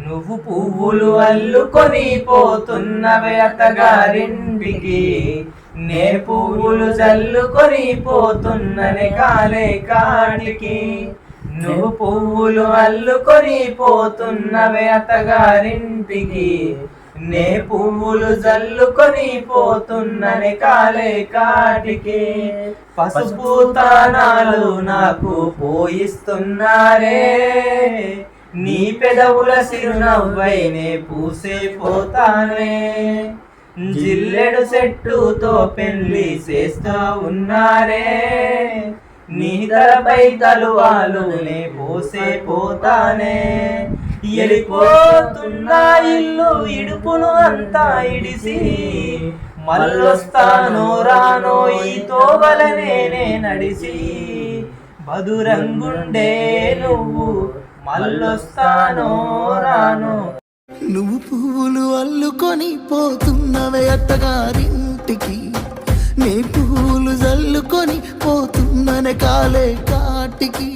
నువ్వు పువ్వులు అల్లుకొని పోతున్నవే అత్తగారింటికి, నే పువ్వులు జల్లుకొని పోతున్ననే కాలే కాటికి. నువ్వు పువ్వులు అల్లుకొని పోతున్నవే అత్తగారింటికి, నే పువ్వులు జల్లుకొని పోతున్ననే కాలే కాటికి. పసుపు తానాలు నాకు పోయిస్తున్నారే, నీ పెదవుల సిరునవ్వైనే పూసే పోతానే. జిల్లెడు చెట్టుతో పెళ్లి చేస్తూ ఉన్నారే, నీ తలపై తలువాలు నే పోసే పోతానే. ఎలిపోతున్నా ఇల్లు ఇడుపును అంతా ఇడిసి, మళ్ళొస్తానో రానో ఈ తోవలనే నడిసి. మధురంగుండే నువ్వు మళ్ళొస్తానో రానో. నువ్వు పువ్వులు అల్లుకొని పోతున్నవే అత్తగారింటికి, నీ పువ్వులు జల్లుకొని పోతున్ననే కాలే కాటికి.